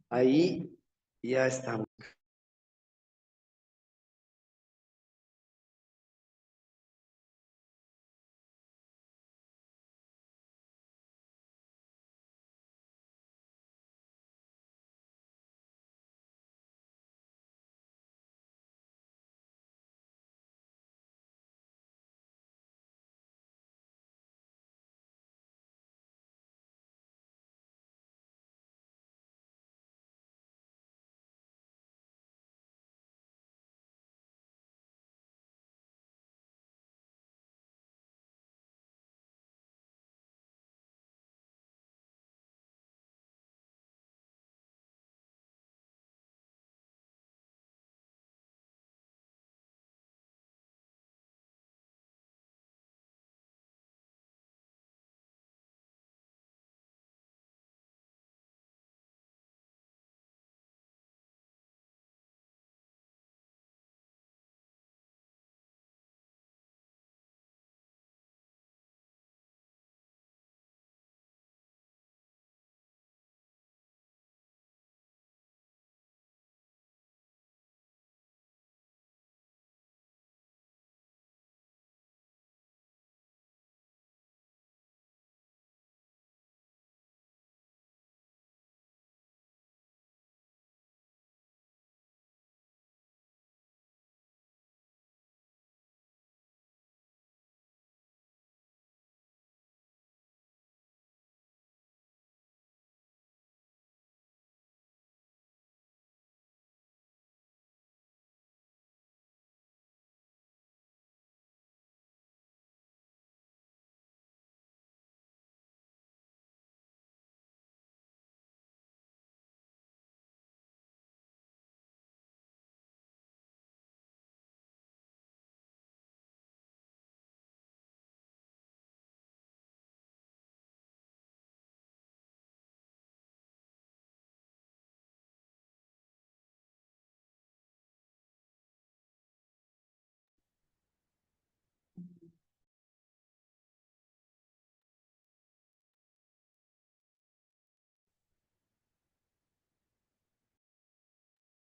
Ahí ya estamos.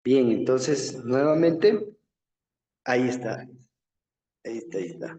Bien, entonces nuevamente, ahí está, ahí está, ahí está.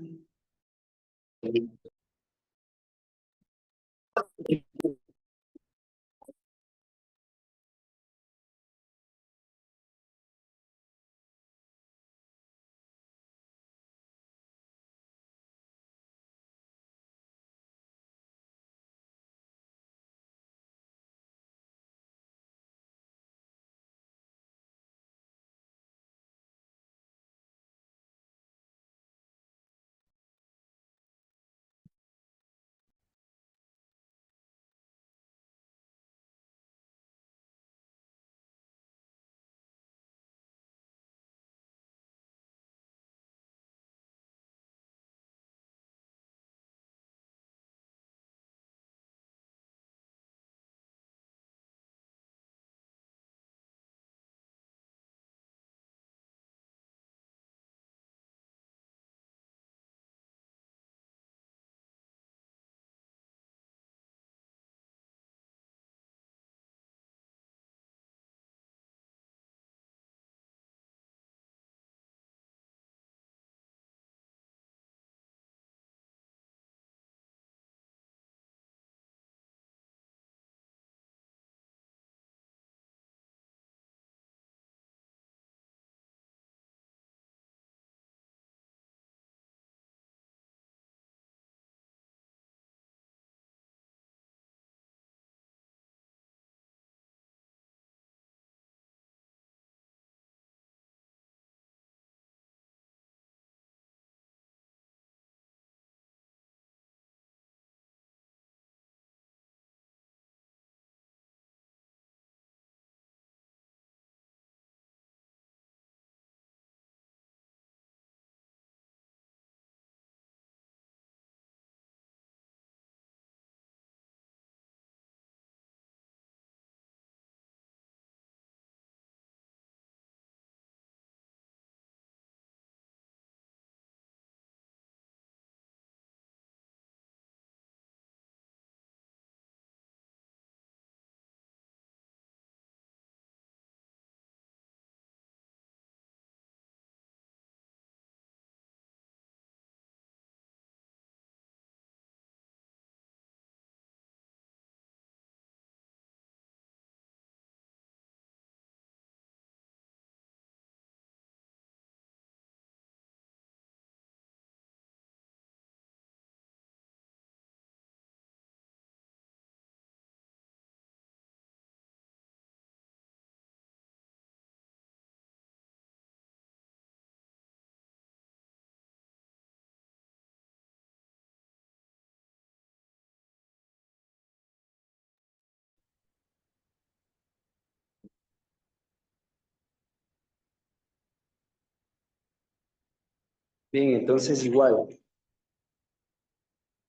Bien, entonces igual,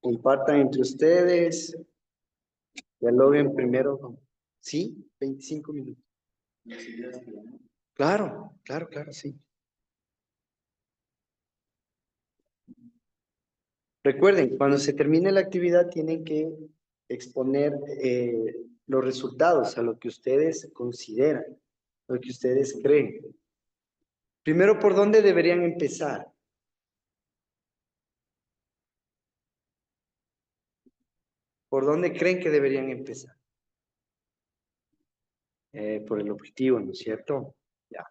compartan entre ustedes, dialoguen primero. ¿Sí? 25 minutos. Claro, claro, claro, sí. Recuerden, cuando se termine la actividad tienen que exponer los resultados a lo que ustedes consideran, lo que ustedes creen. Primero, ¿por dónde deberían empezar? ¿Por dónde creen que deberían empezar? Por el objetivo, ¿no es cierto? Ya.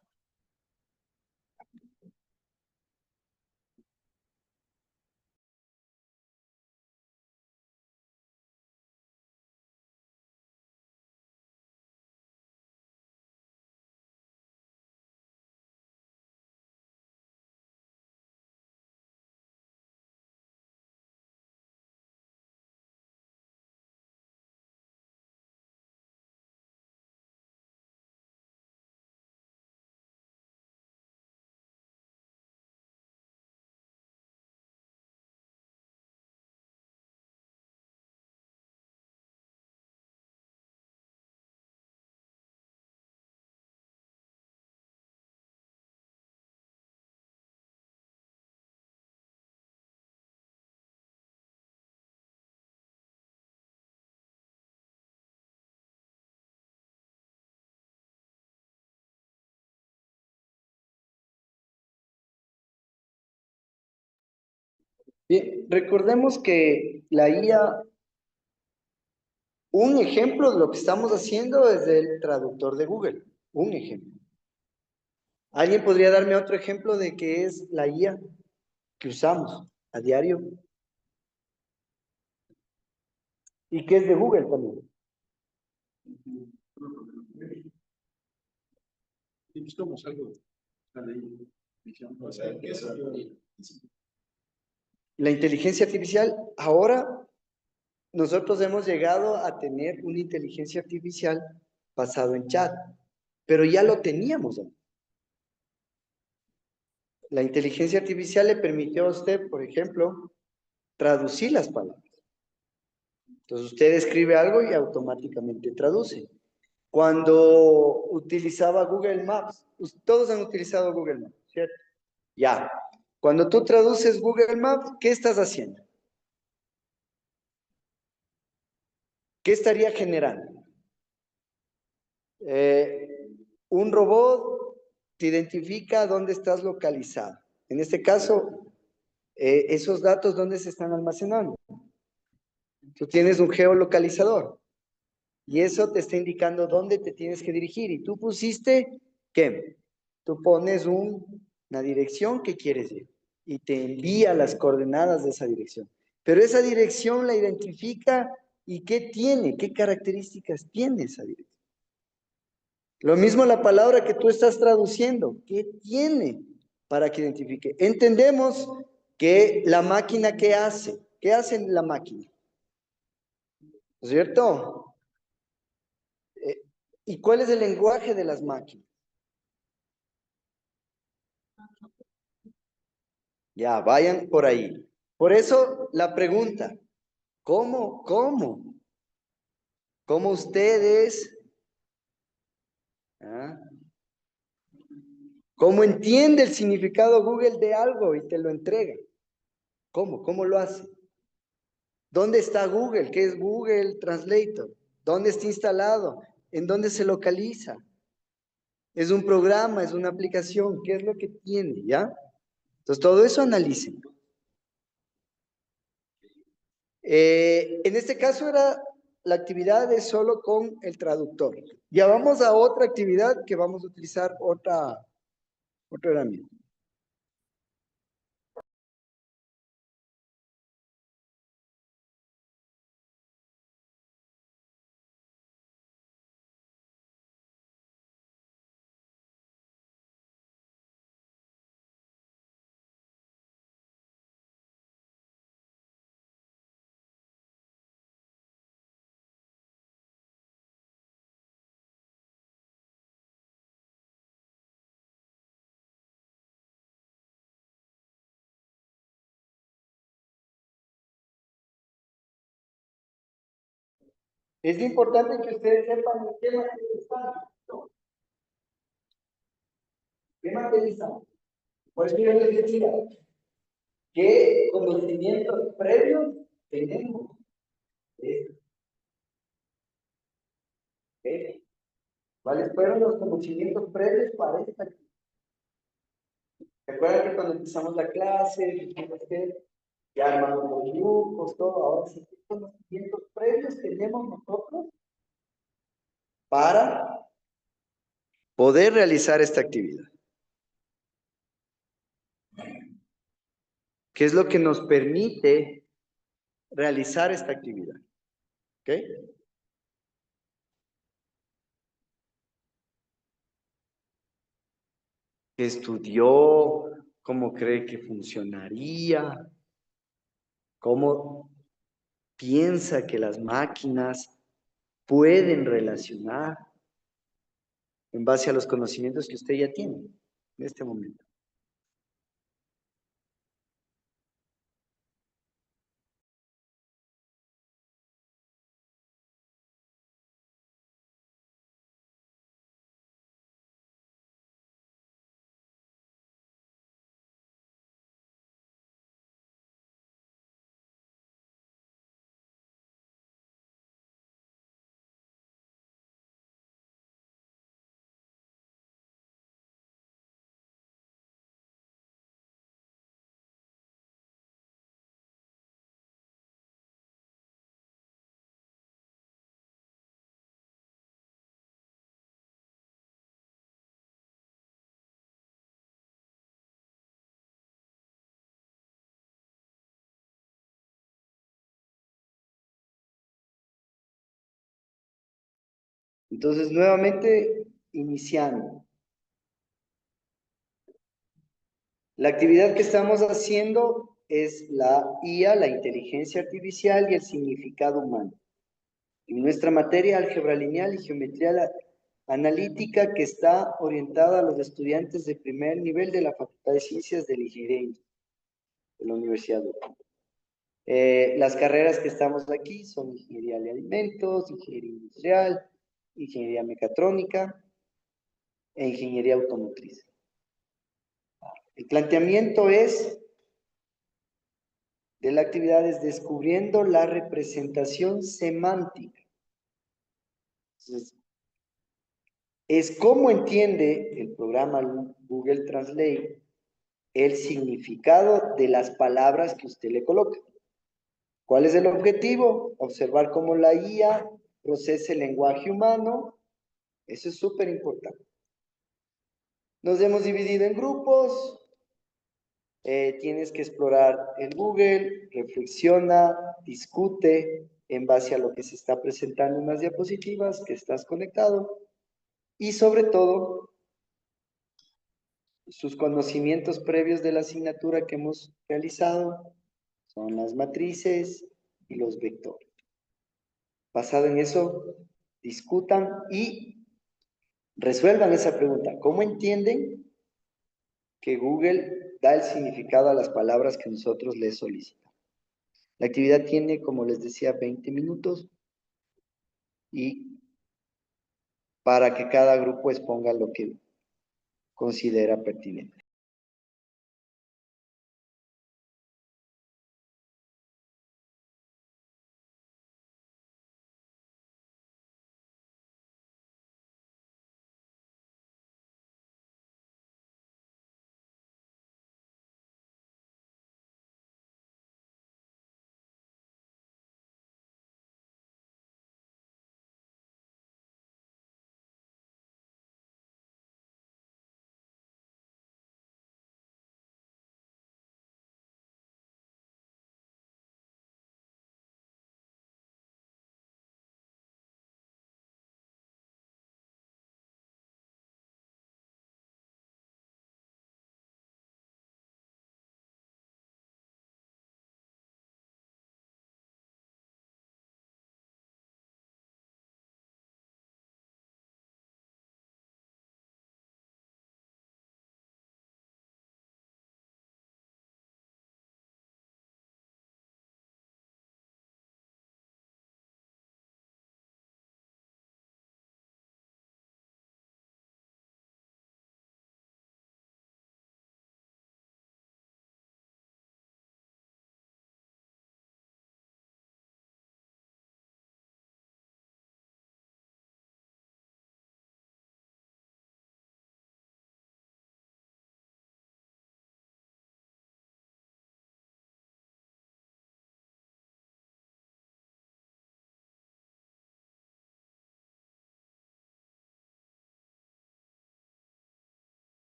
Bien, recordemos que la IA, un ejemplo de lo que estamos haciendo es el traductor de Google. Un ejemplo. ¿Alguien podría darme otro ejemplo de qué es la IA que usamos a diario? ¿Y qué es de Google también? Y buscamos algo. O sea, ¿qué es eso? La inteligencia artificial, ahora nosotros hemos llegado a tener una inteligencia artificial basado en chat, pero ya lo teníamos. La inteligencia artificial le permitió a usted, por ejemplo, traducir las palabras. Entonces usted escribe algo y automáticamente traduce. Cuando utilizaba Google Maps, todos han utilizado Google Maps, ¿cierto? Ya. Cuando tú traduces Google Maps, ¿qué estás haciendo? ¿Qué estaría generando? Un robot te identifica dónde estás localizado. En este caso, esos datos, ¿dónde se están almacenando? Tú tienes un geolocalizador y eso te está indicando dónde te tienes que dirigir. Y tú pusiste, ¿qué? Tú pones una dirección que quieres ir y te envía las coordenadas de esa dirección. Pero esa dirección la identifica y ¿qué tiene? ¿Qué características tiene esa dirección? Lo mismo la palabra que tú estás traduciendo, ¿qué tiene para que identifique? Entendemos que la máquina, ¿qué hace? ¿Qué hace la máquina? ¿No es cierto? ¿Y cuál es el lenguaje de las máquinas? Ya, vayan por ahí. Por eso la pregunta, ¿cómo ustedes, ah, cómo entiende el significado Google de algo y te lo entrega? ¿Cómo lo hace? ¿Dónde está Google? ¿Qué es Google Translator? ¿Dónde está instalado? ¿En dónde se localiza? ¿Es un programa? ¿Es una aplicación? ¿Qué es lo que tiene? ¿Ya? Entonces, todo eso analicen. En este caso era la actividad es solo con el traductor. Ya vamos a otra actividad que vamos a utilizar otra herramienta. Es importante que ustedes sepan en qué materia están. ¿No? ¿Qué materia están? Pues yo les decía, ¿qué conocimientos previos tenemos? ¿Eh? ¿Cuáles fueron los conocimientos previos para esta? ¿Recuerdan que cuando empezamos la clase, dijimos que ya armamos los grupos, todo? Ahora sí, ¿qué conocimientos previos tenemos nosotros para poder realizar esta actividad? ¿Qué es lo que nos permite realizar esta actividad? ¿Ok? ¿Qué estudió? ¿Cómo cree que funcionaría? ¿Cómo piensa que las máquinas pueden relacionar en base a los conocimientos que usted ya tiene en este momento? Entonces, nuevamente, iniciando. La actividad que estamos haciendo es la IA, la inteligencia artificial y el significado humano. En nuestra materia, álgebra lineal y geometría analítica, que está orientada a los estudiantes de primer nivel de la Facultad de Ciencias de la Ingeniería de la Universidad de Oporto. Las carreras que estamos aquí son ingeniería de alimentos, ingeniería industrial, ingeniería mecatrónica e ingeniería automotriz. El planteamiento de la actividad es descubriendo la representación semántica. Entonces, es cómo entiende el programa Google Translate el significado de las palabras que usted le coloca. ¿Cuál es el objetivo? Observar cómo la IA procesa el lenguaje humano. Eso es súper importante. Nos hemos dividido en grupos. Tienes que explorar en Google, reflexiona, discute en base a lo que se está presentando en las diapositivas, que estás conectado, y sobre todo, sus conocimientos previos de la asignatura que hemos realizado son las matrices y los vectores. Basado en eso, discutan y resuelvan esa pregunta. ¿Cómo entienden que Google da el significado a las palabras que nosotros les solicitamos? La actividad tiene, como les decía, 20 minutos y para que cada grupo exponga lo que considera pertinente.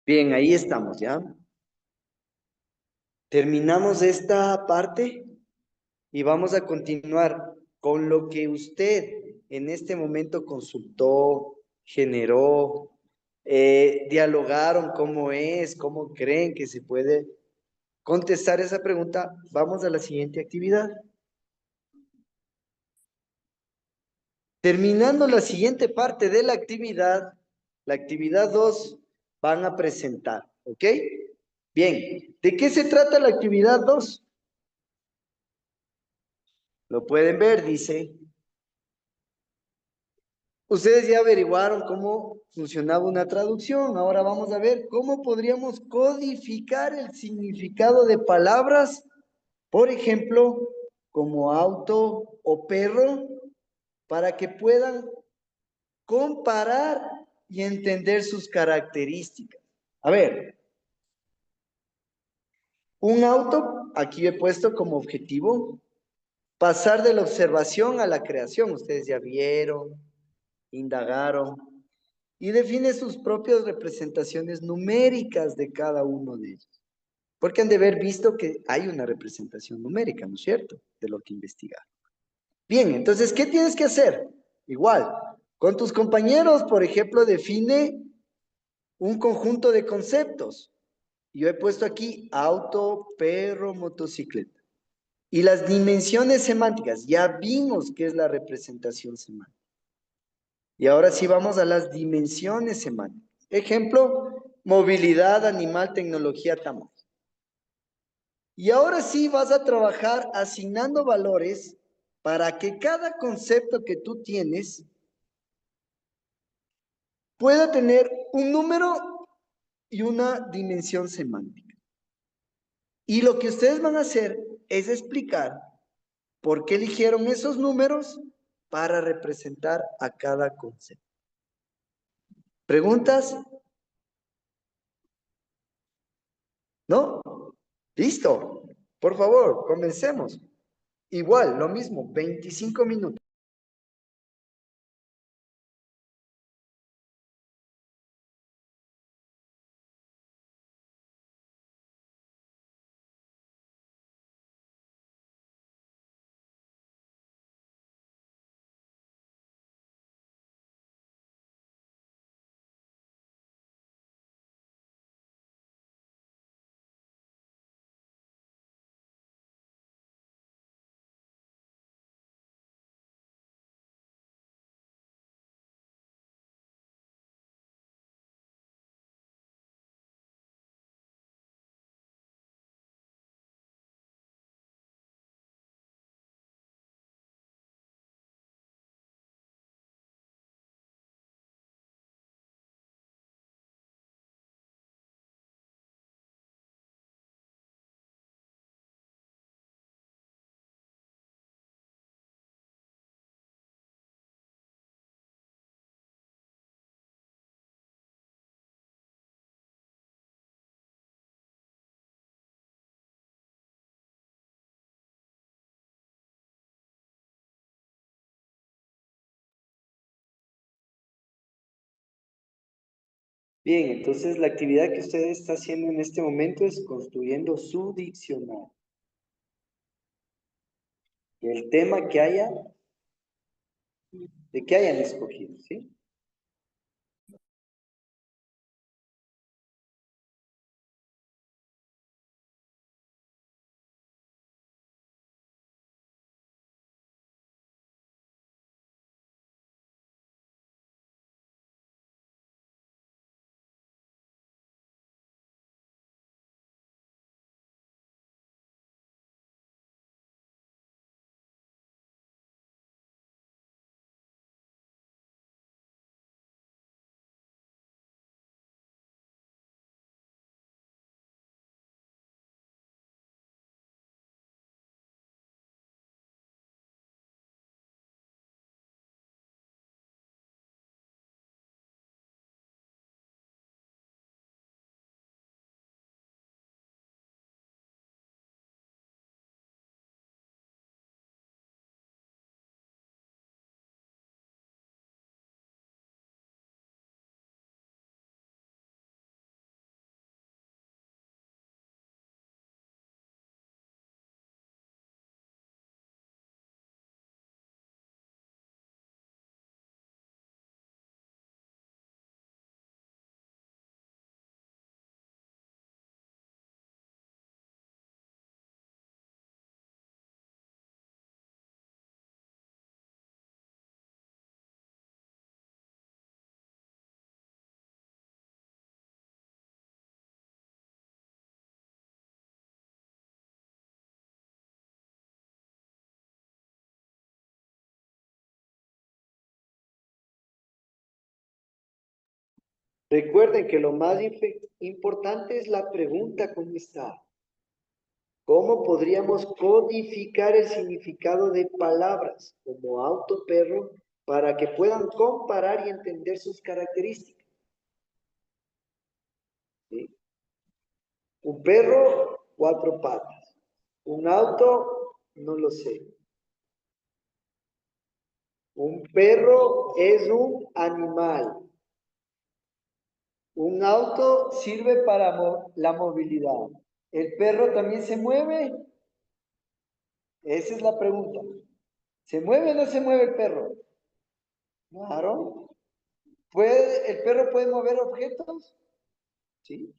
Bien, ahí estamos, ¿ya? Terminamos esta parte y vamos a continuar con lo que usted en este momento consultó, generó, dialogaron cómo es, cómo creen que se puede contestar esa pregunta. Vamos a la siguiente actividad. Terminando la siguiente parte de la actividad 2, van a presentar, ¿ok? Bien, ¿de qué se trata la actividad 2? Lo pueden ver, dice. Ustedes ya averiguaron cómo funcionaba una traducción. Ahora vamos a ver cómo podríamos codificar el significado de palabras, por ejemplo, como auto o perro, para que puedan comparar y entender sus características. A ver, un auto, aquí he puesto como objetivo, pasar de la observación a la creación. Ustedes ya vieron, indagaron, y define sus propias representaciones numéricas de cada uno de ellos. Porque han de haber visto que hay una representación numérica, ¿no es cierto? De lo que investigar. Bien, entonces, ¿qué tienes que hacer? Igual, con tus compañeros, por ejemplo, define un conjunto de conceptos. Yo he puesto aquí auto, perro, motocicleta. Y las dimensiones semánticas, ya vimos qué es la representación semántica. Y ahora sí vamos a las dimensiones semánticas. Ejemplo, movilidad, animal, tecnología, tamaño. Y ahora sí vas a trabajar asignando valores para que cada concepto que tú tienes pueda tener un número y una dimensión semántica. Y lo que ustedes van a hacer es explicar por qué eligieron esos números para representar a cada concepto. ¿Preguntas? ¿No? Listo. Por favor, comencemos. Igual, lo mismo, 25 minutos. Bien, entonces la actividad que usted está haciendo en este momento es construyendo su diccionario. Y el tema que haya, de que hayan escogido, ¿sí? Recuerden que lo más importante es la pregunta, ¿cómo está? ¿Cómo podríamos codificar el significado de palabras como auto, perro, para que puedan comparar y entender sus características? ¿Sí? Un perro, 4 patas. Un auto, no lo sé. Un perro es un animal. Un auto sirve para la movilidad. ¿El perro también se mueve? Esa es la pregunta. ¿Se mueve o no se mueve el perro? Claro. ¿El perro puede mover objetos? Sí.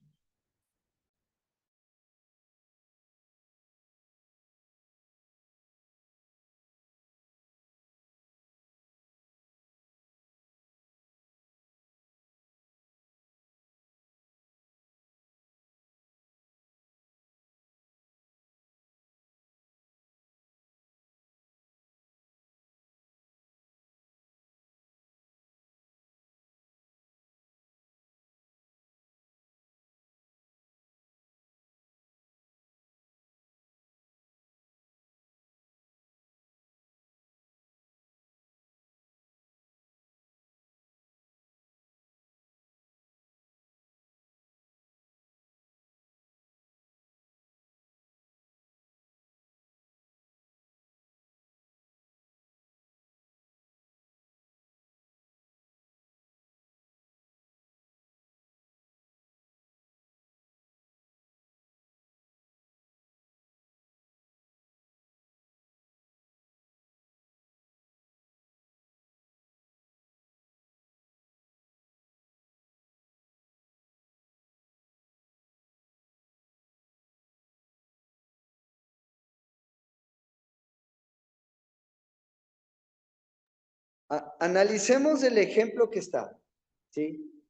Analicemos el ejemplo que está. ¿Sí?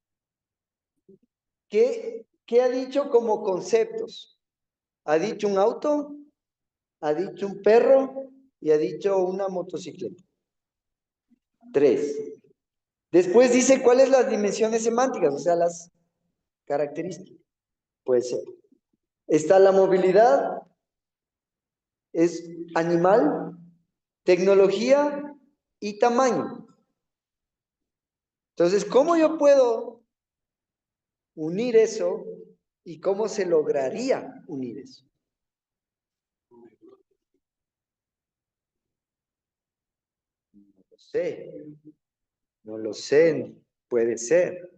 ¿Qué ha dicho como conceptos? Ha dicho un auto, ha dicho un perro y ha dicho una motocicleta. 3. Después dice cuáles las dimensiones semánticas, o sea, las características. Puede ser. Está la movilidad, es animal, tecnología y tamaño. Entonces, ¿cómo yo puedo unir eso y cómo se lograría unir eso? No lo sé, no lo sé, puede ser.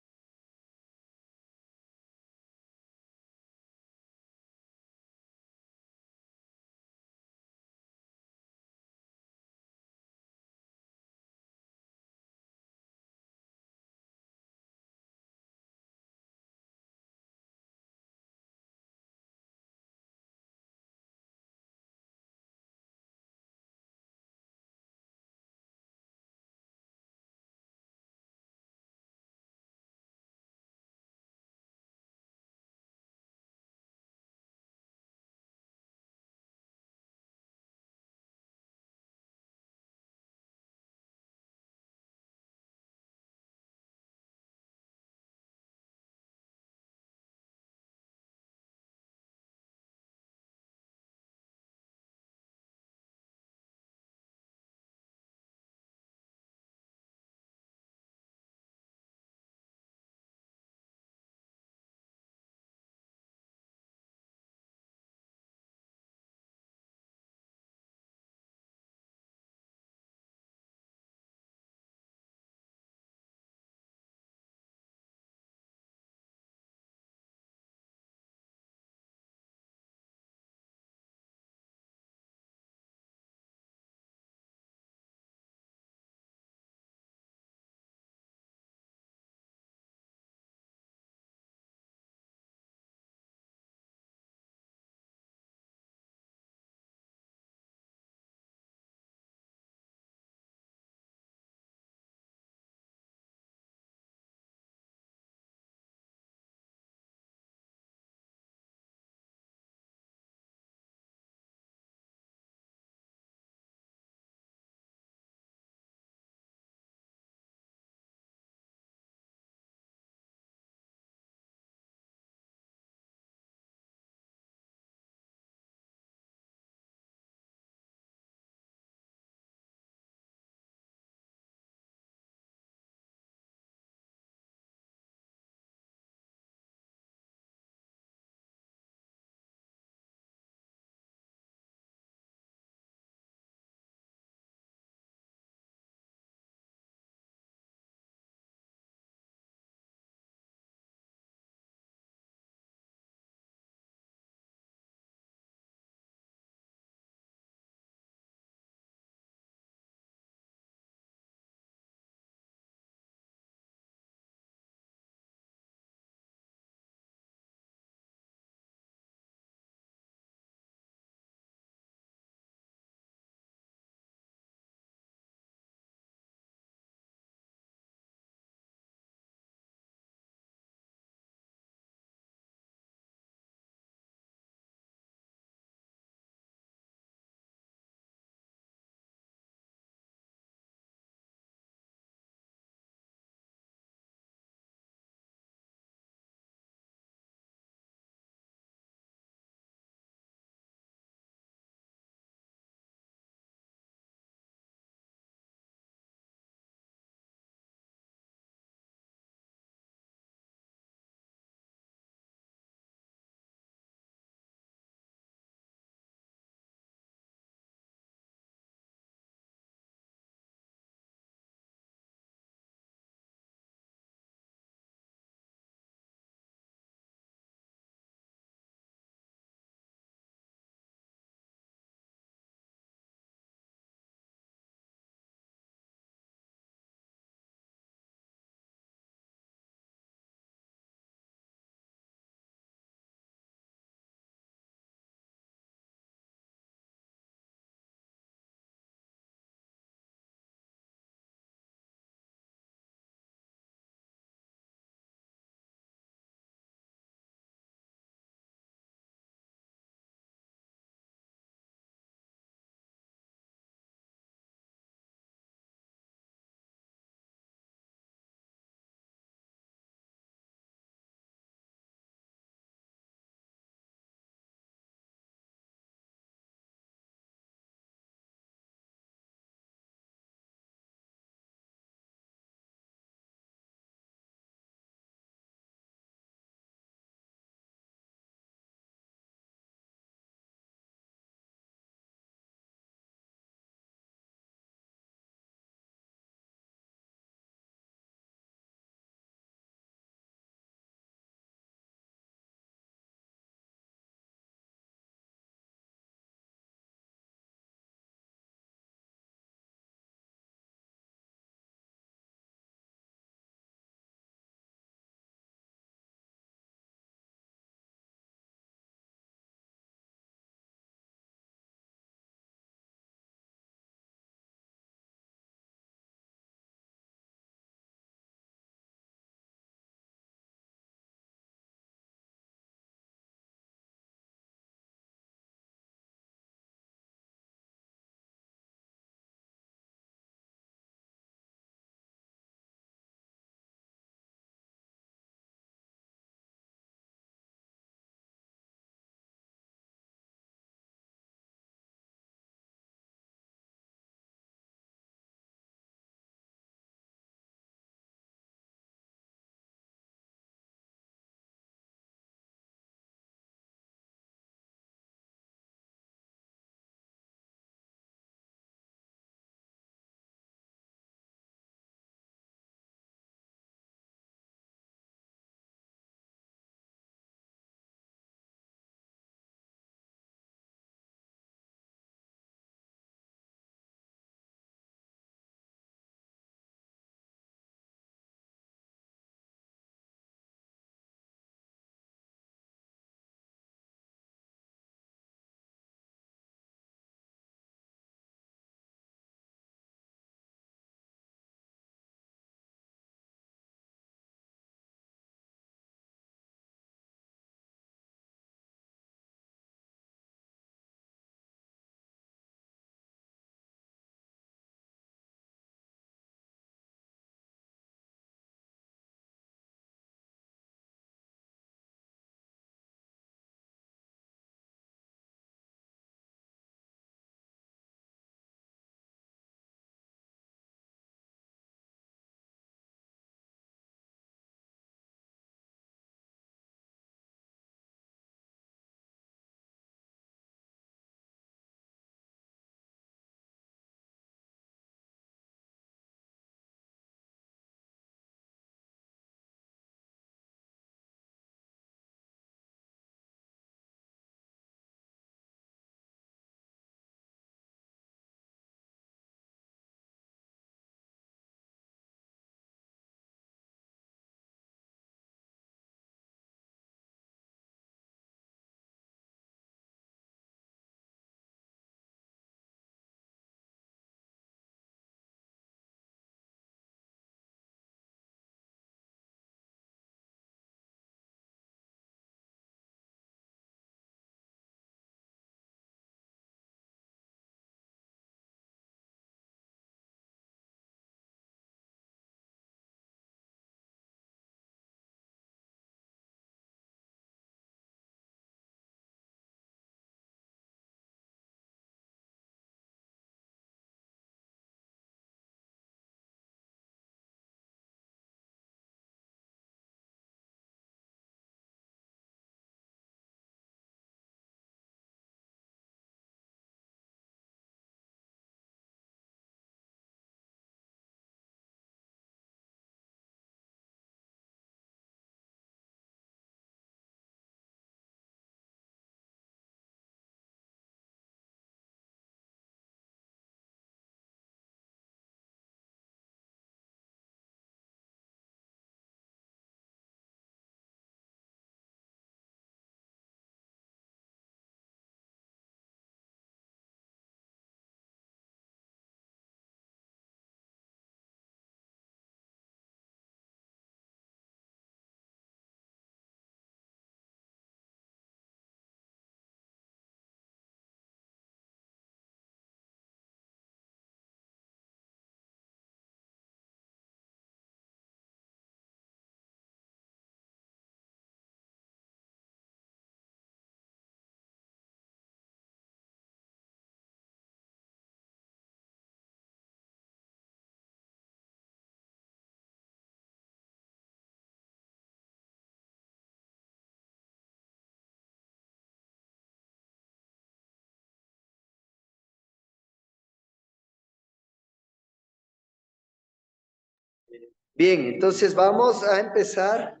Bien, entonces vamos a empezar.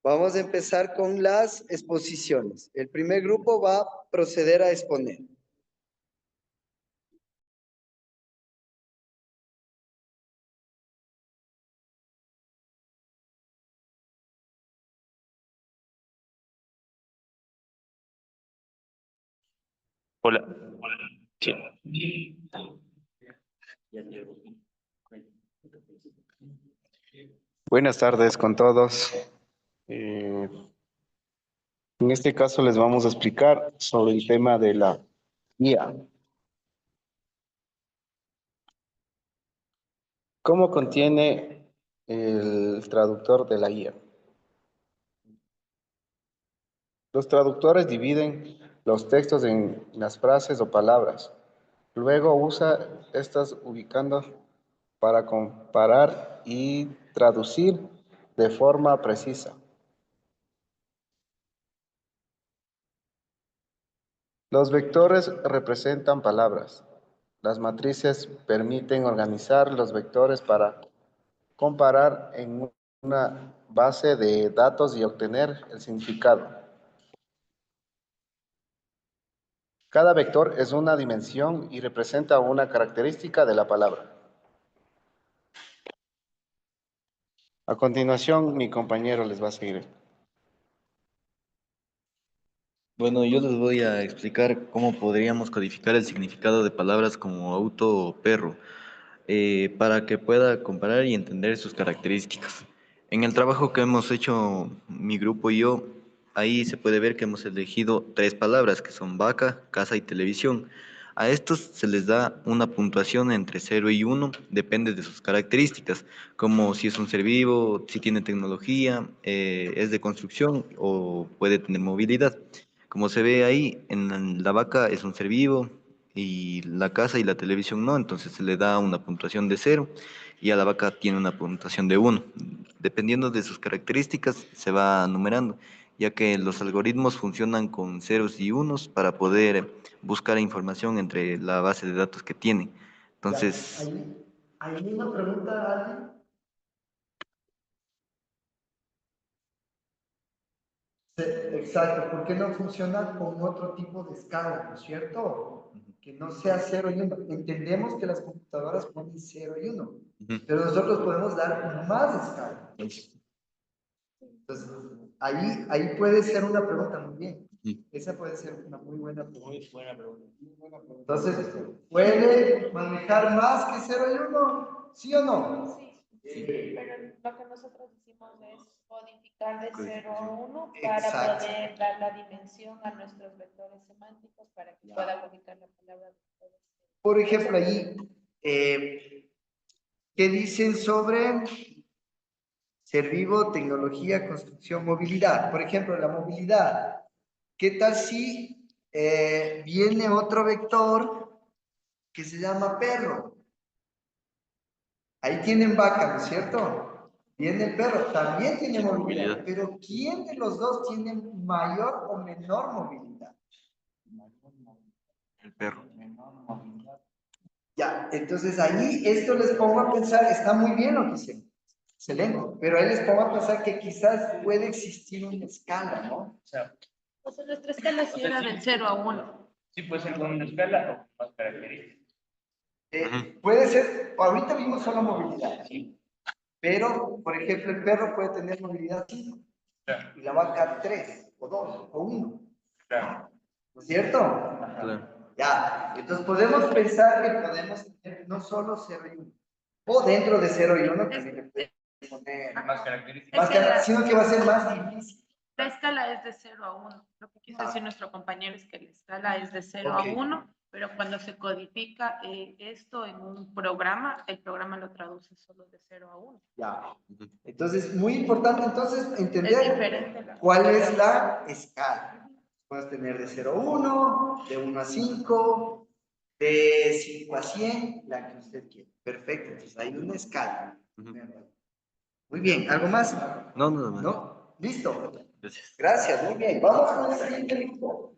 Vamos a empezar con las exposiciones. El primer grupo va a proceder a exponer. Hola. Sí. Buenas tardes con todos. En este caso les vamos a explicar sobre el tema de la guía. ¿Cómo contiene el traductor de la guía? Los traductores dividen los textos en las frases o palabras. Luego usa estas ubicando para comparar y traducir de forma precisa. Los vectores representan palabras. Las matrices permiten organizar los vectores para comparar en una base de datos y obtener el significado. Cada vector es una dimensión y representa una característica de la palabra. A continuación, mi compañero les va a seguir. Bueno, yo les voy a explicar cómo podríamos codificar el significado de palabras como auto o perro, para que pueda comparar y entender sus características. En el trabajo que hemos hecho mi grupo y yo, ahí se puede ver que hemos elegido tres palabras, que son vaca, casa y televisión. A estos se les da una puntuación entre 0 y 1, depende de sus características, como si es un ser vivo, si tiene tecnología, es de construcción o puede tener movilidad. Como se ve ahí, en la vaca es un ser vivo y la casa y la televisión no, entonces se le da una puntuación de 0 y a la vaca tiene una puntuación de 1. Dependiendo de sus características se va numerando, ya que los algoritmos funcionan con ceros y unos para poder buscar información entre la base de datos que tienen. Entonces, ¿Hay una pregunta a alguien? Sí, exacto, ¿por qué no funciona con otro tipo de escala, ¿no es cierto? Que no sea 0 y 1. Entendemos que las computadoras ponen 0 y 1, pero nosotros podemos dar más escala. Entonces, ahí puede ser una pregunta muy bien. Esa puede ser una muy buena pregunta. Muy buena pregunta. Entonces, ¿puede manejar más que 0 y 1? ¿Sí o no? Sí, pero lo que nosotros hicimos es codificar de 0 a 1 para Exacto. poder dar la dimensión a nuestros vectores semánticos para que pueda ubicar la palabra. Por ejemplo, allí, ¿qué dicen sobre ser vivo, tecnología, construcción, movilidad? Por ejemplo, la movilidad. ¿Qué tal si viene otro vector que se llama perro? Ahí tienen vaca, ¿no es cierto? Viene el perro, también tiene movilidad. Pero ¿quién de los dos tiene mayor o menor movilidad? el perro. Ya, entonces ahí esto les pongo a pensar, está muy bien lo que hicieron, excelente, pero ahí les pongo a pensar que quizás puede existir una escala, ¿no? Pues nuestra escala sí era del 0 a 1. Sí, puede ser con una escala o más características. Puede ser, ahorita vimos solo movilidad, pero, por ejemplo, el perro puede tener movilidad 5 y la vaca 3 o 2 o 1. Claro. ¿No es cierto? Claro. Ya, entonces podemos pensar que podemos tener no solo 0 y 1, o dentro de 0 y 1 también le podemos poner Más características. más sino que va a ser más difícil. La escala es de 0 a 1. Lo que quiso decir nuestro compañero es que la escala es de 0 Ok. a 1, pero cuando se codifica esto en un programa, el programa lo traduce solo de 0 a 1. Ya. Entonces, muy importante entonces Es entender diferente cuál es la escala. Puedes tener de 0 a 1, de 1 a 5, de 5 a 100, la que usted quiera. Perfecto, entonces hay una escala. Muy bien, ¿algo más? No, nada más. ¿No? ¿Listo? Gracias. Gracias, muy bien. Vamos con el siguiente grupo.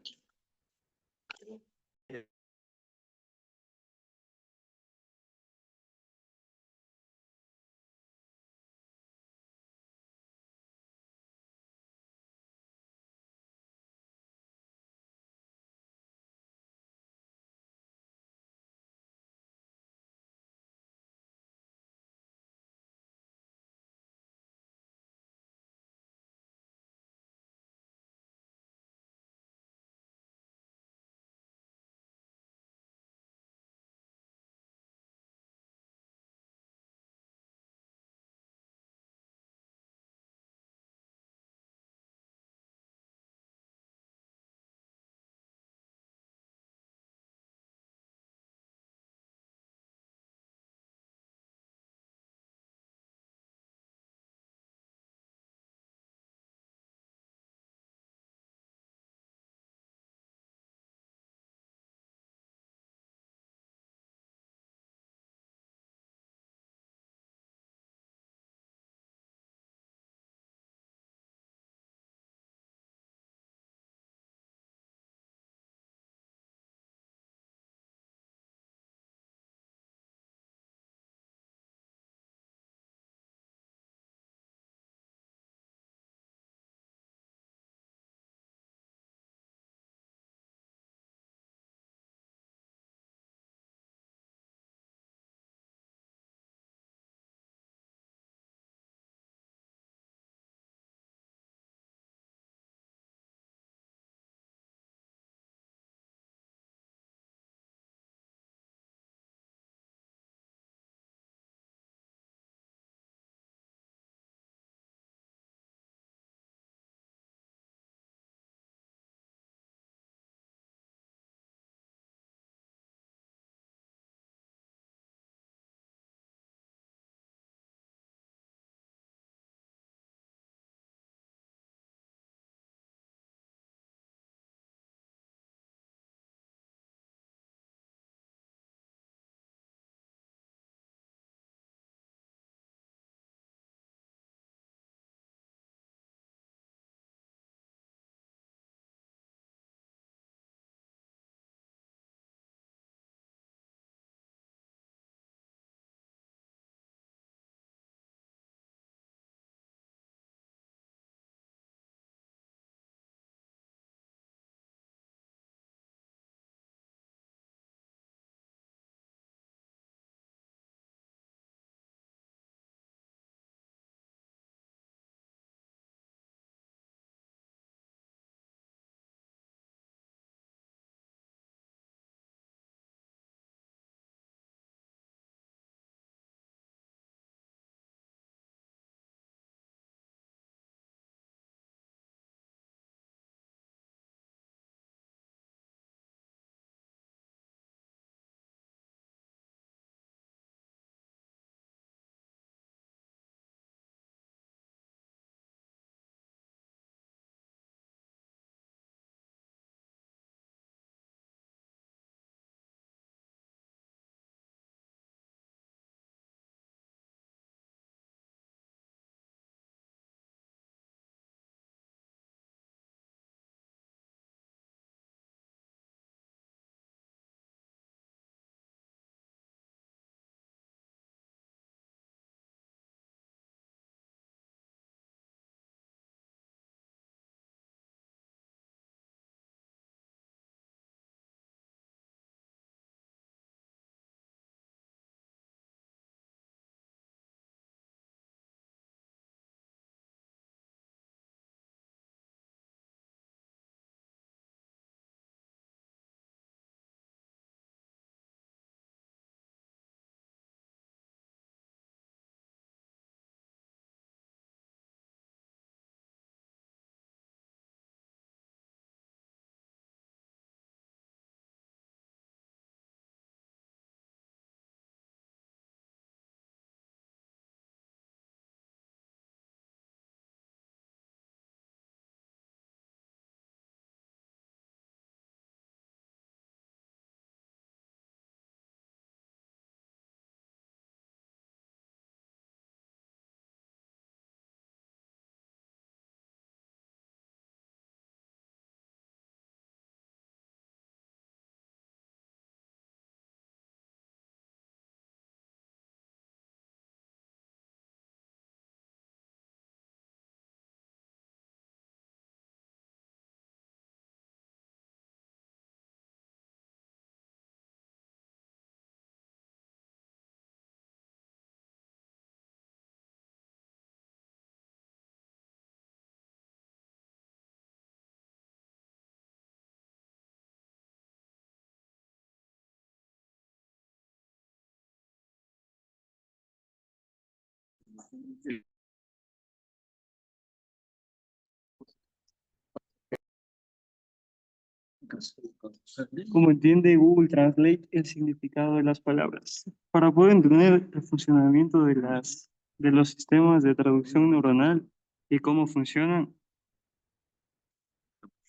¿Cómo entiende Google Translate el significado de las palabras? Para poder entender el funcionamiento de los sistemas de traducción neuronal y cómo funcionan,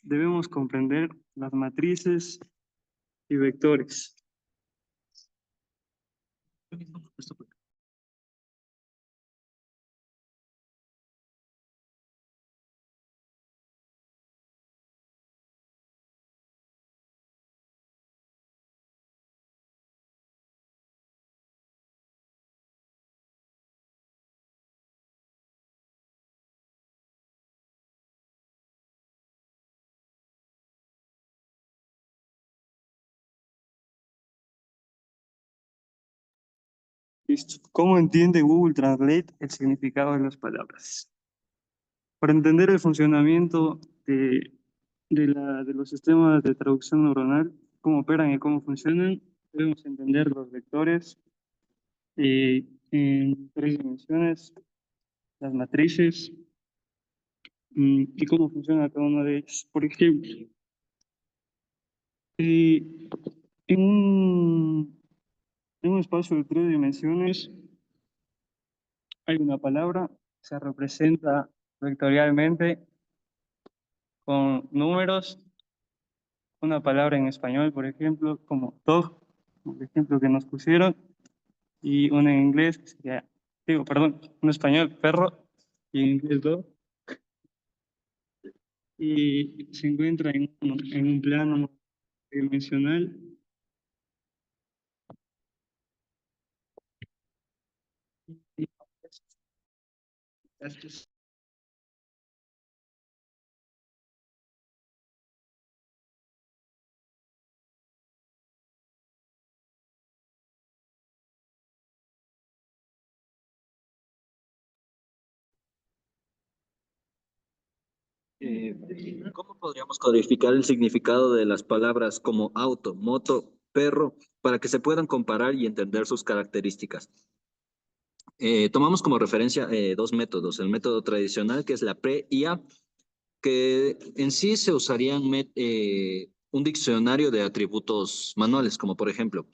debemos comprender las matrices y vectores. Listo. ¿Cómo entiende Google Translate el significado de las palabras? Para entender el funcionamiento de los sistemas de traducción neuronal, cómo operan y cómo funcionan, debemos entender los vectores en 3 dimensiones, las matrices y cómo funciona cada una de ellas. Por ejemplo, eh, en un espacio de 3 dimensiones hay una palabra, se representa vectorialmente con números, una palabra en español, por ejemplo, como dog, como el ejemplo que nos pusieron, y una en inglés, que sería, perdón, un español, perro, y en inglés dog, y se encuentra en un plano dimensional. ¿Cómo podríamos codificar el significado de las palabras como auto, moto, perro, para que se puedan comparar y entender sus características? Tomamos como referencia dos métodos. El método tradicional, que es la pre-IA, que en sí se usarían un diccionario de atributos manuales, como por ejemplo,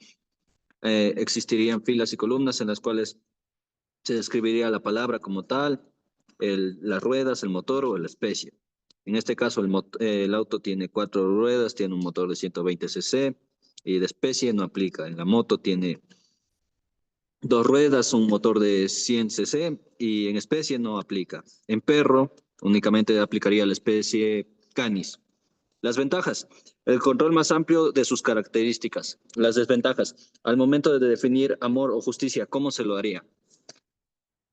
existirían filas y columnas en las cuales se describiría la palabra como tal, las ruedas, el motor o la especie. En este caso, el auto tiene 4 ruedas, tiene un motor de 120 cc y de especie no aplica. En la moto tiene 2 ruedas, un motor de 100 cc y en especie no aplica. En perro únicamente aplicaría la especie canis. Las ventajas, el control más amplio de sus características. Las desventajas, al momento de definir amor o justicia, ¿cómo se lo haría?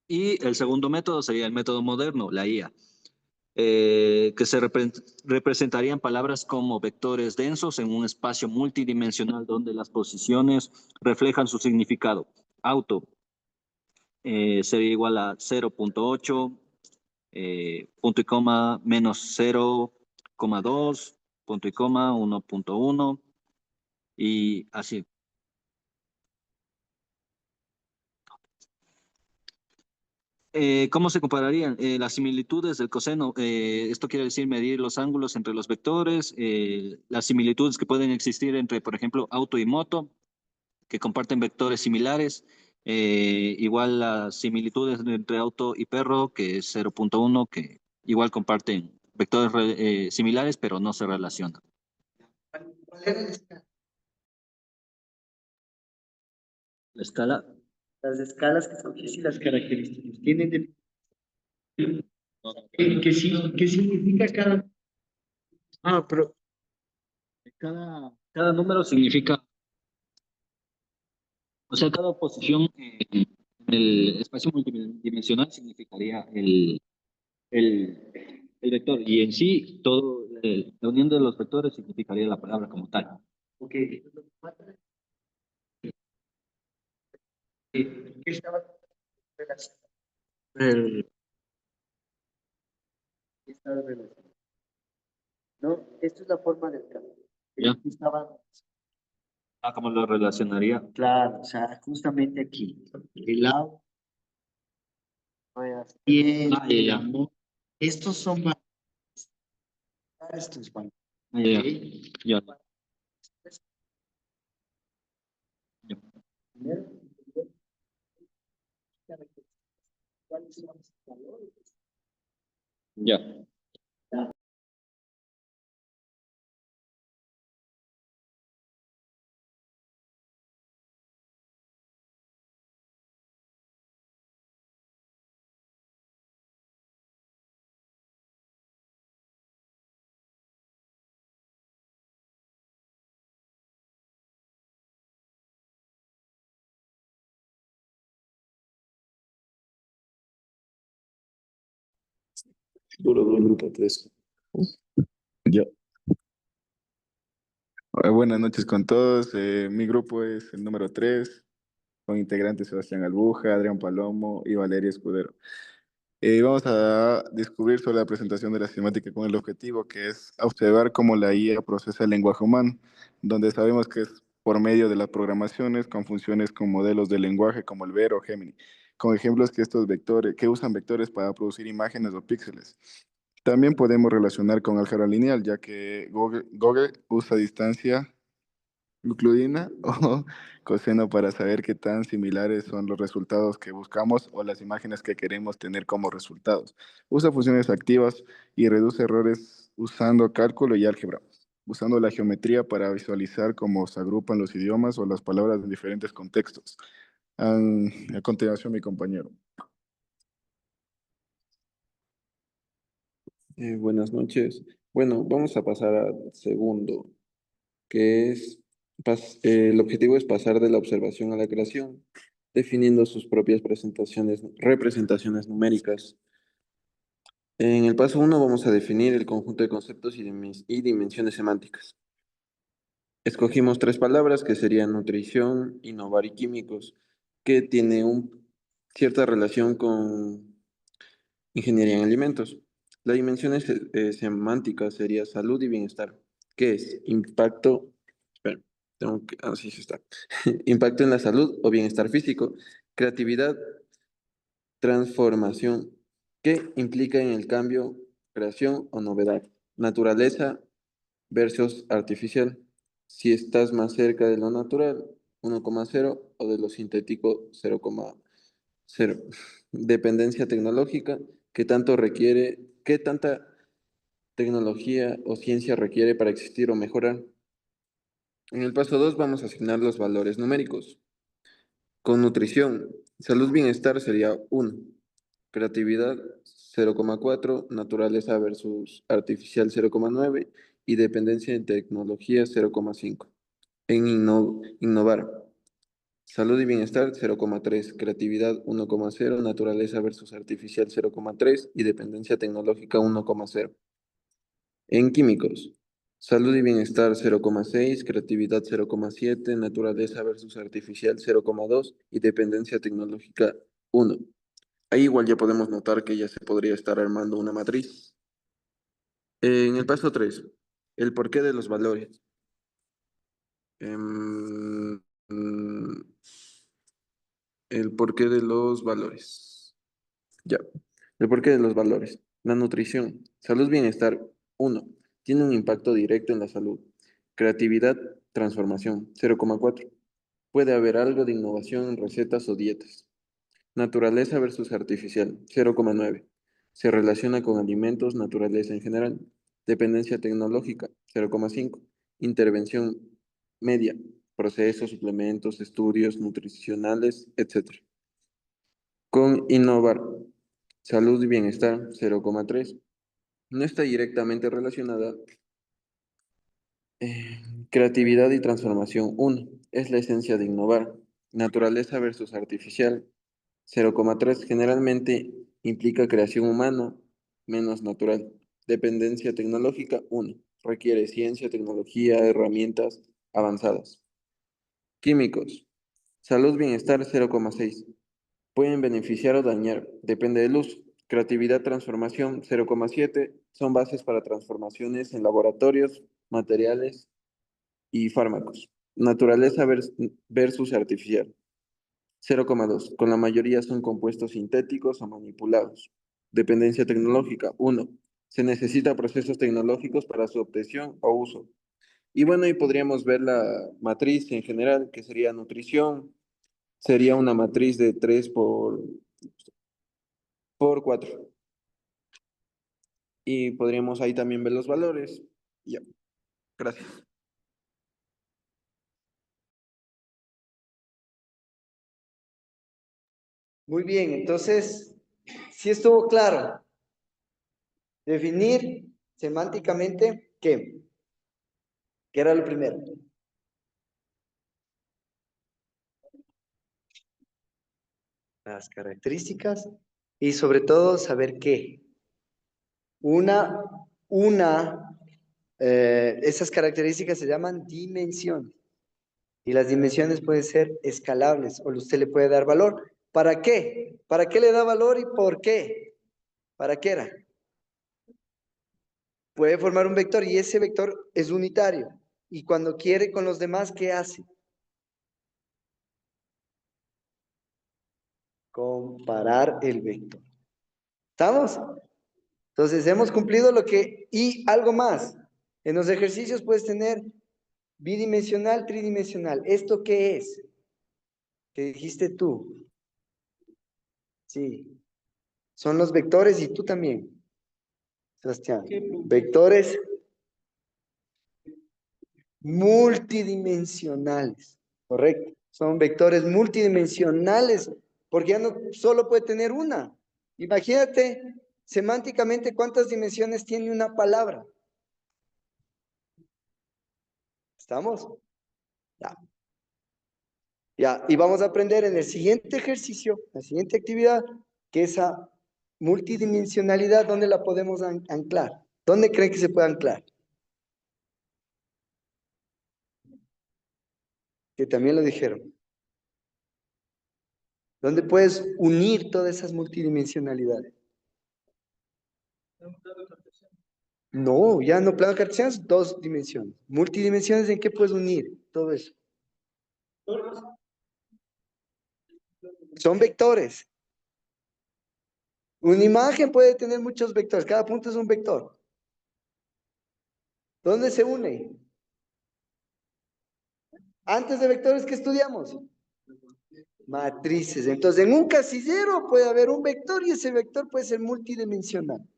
Y el segundo método sería el método moderno, la IA, que se representarían palabras como vectores densos en un espacio multidimensional donde las posiciones reflejan su significado. Auto sería igual a 0.8, punto y coma menos 0,2, punto y coma 1.1 y así. ¿Cómo se compararían? Las similitudes del coseno, esto quiere decir medir los ángulos entre los vectores, las similitudes que pueden existir entre, por ejemplo, auto y moto, que comparten vectores similares, igual las similitudes entre auto y perro, que es 0.1, que igual comparten vectores similares, pero no se relacionan. ¿Cuál era la escala? La escala, Las escalas que escogí y las características. Tienen de... ¿Qué significa cada? Ah, pero cada número significa, o sea, cada posición en el espacio multidimensional significaría el vector. Y en sí, todo, la unión de los vectores significaría la palabra como tal. ok. ¿Qué estaba relacionado? ¿Qué estaba relacionado? No, esto es la forma del cambio. ¿Ya? Aquí estaba, Ah, ¿cómo lo relacionaría? claro, o sea, justamente aquí. El lado piel, Ah, ya, ya. amor. Estos son para estos van. Ah, ya, ya. ¿Cuáles son los valores? Ya. Duro del grupo 3. Ya. Buenas noches con todos. Mi grupo es el número 3, con integrantes Sebastián Albuja, Adrián Palomo y Valeria Escudero. Vamos a descubrir sobre la presentación de la cinemática con el objetivo que es observar cómo la IA procesa el lenguaje humano, donde sabemos que es por medio de las programaciones con funciones con modelos de lenguaje como el Ver o Gemini, con ejemplos que estos vectores, que usan vectores para producir imágenes o píxeles. También podemos relacionar con álgebra lineal, ya que Google usa distancia euclidina o coseno para saber qué tan similares son los resultados que buscamos o las imágenes que queremos tener como resultados. Usa funciones activas y reduce errores usando cálculo y álgebra, usando la geometría para visualizar cómo se agrupan los idiomas o las palabras en diferentes contextos. A continuación, mi compañero. Buenas noches. Bueno, vamos a pasar al segundo, que es, el objetivo es pasar de la observación a la creación, definiendo sus propias representaciones numéricas. En el paso 1 vamos a definir el conjunto de conceptos y dimensiones semánticas. Escogimos 3 palabras que serían nutrición, innovar y químicos, que tiene cierta relación con ingeniería en alimentos. La dimensión semántica sería salud y bienestar. ¿Qué es? Impacto, espera, así se está. Impacto en la salud o bienestar físico. Creatividad, transformación. ¿Qué implica en el cambio, creación o novedad? Naturaleza versus artificial. Si estás más cerca de lo natural, 1,0 o de lo sintético, 0,0. Dependencia tecnológica, qué tanta tecnología o ciencia requiere para existir o mejorar? En el paso 2 vamos a asignar los valores numéricos. Con nutrición, salud bienestar sería 1, creatividad 0,4, naturaleza versus artificial 0,9 y dependencia en tecnología 0,5. En innovar, salud y bienestar 0,3, creatividad 1,0, naturaleza versus artificial 0,3 y dependencia tecnológica 1,0. En químicos, salud y bienestar 0,6, creatividad 0,7, naturaleza versus artificial 0,2 y dependencia tecnológica 1. Ahí igual ya podemos notar que ya se podría estar armando una matriz. En el paso 3, el porqué de los valores. Em, mm, el porqué de los valores. Ya. El porqué de los valores. La nutrición. Salud, bienestar. 1. Tiene un impacto directo en la salud. Creatividad, transformación. 0,4. Puede haber algo de innovación en recetas o dietas. Naturaleza versus artificial. 0,9. Se relaciona con alimentos, naturaleza en general. Dependencia tecnológica. 0,5. Intervención media. Procesos, suplementos, estudios nutricionales, etc. Con innovar, salud y bienestar 0,3. No está directamente relacionada. Creatividad y transformación 1. Es la esencia de innovar. Naturaleza versus artificial 0,3. Generalmente implica creación humana menos natural. Dependencia tecnológica 1. Requiere ciencia, tecnología, herramientas avanzadas. Químicos. Salud, bienestar 0,6. Pueden beneficiar o dañar, depende del uso. Creatividad, transformación 0,7. Son bases para transformaciones en laboratorios, materiales y fármacos. Naturaleza versus artificial. 0,2. Con la mayoría son compuestos sintéticos o manipulados. Dependencia tecnológica. 1. Se necesita procesos tecnológicos para su obtención o uso. Y bueno, y podríamos ver la matriz en general, que sería nutrición. Sería una matriz de 3 por 4. Y podríamos ahí también ver los valores. Ya, gracias. Muy bien, entonces, si estuvo claro. Definir semánticamente qué. ¿Qué era lo primero? Las características y sobre todo saber qué. Esas características se llaman dimensiones. Y las dimensiones pueden ser escalables o usted le puede dar valor. ¿Para qué? ¿Para qué le da valor y por qué? ¿Para qué era? Puede formar un vector y ese vector es unitario. Y cuando quiere con los demás, ¿qué hace? Comparar el vector. ¿Estamos? Entonces hemos cumplido lo que... Y algo más. En los ejercicios puedes tener bidimensional, tridimensional. ¿Esto qué es? ¿Qué dijiste tú? Sí. Son los vectores y tú también, Sebastián. Vectores multidimensionales. Correcto. Son vectores multidimensionales porque ya no solo puede tener una. Imagínate semánticamente cuántas dimensiones tiene una palabra. ¿Estamos? Ya. Ya, y vamos a aprender en el siguiente ejercicio, la siguiente actividad, que esa multidimensionalidad, ¿dónde la podemos anclar? ¿Dónde creen que se puede anclar? Que también lo dijeron. ¿Dónde puedes unir todas esas multidimensionalidades? No, ya no, plano cartesiano es 2 dimensiones. Multidimensiones, ¿en qué puedes unir todo eso? Son vectores. Una imagen puede tener muchos vectores, cada punto es un vector. ¿Dónde se une? Antes de vectores, ¿qué estudiamos? Matrices. Entonces, en un casillero puede haber un vector y ese vector puede ser multidimensional.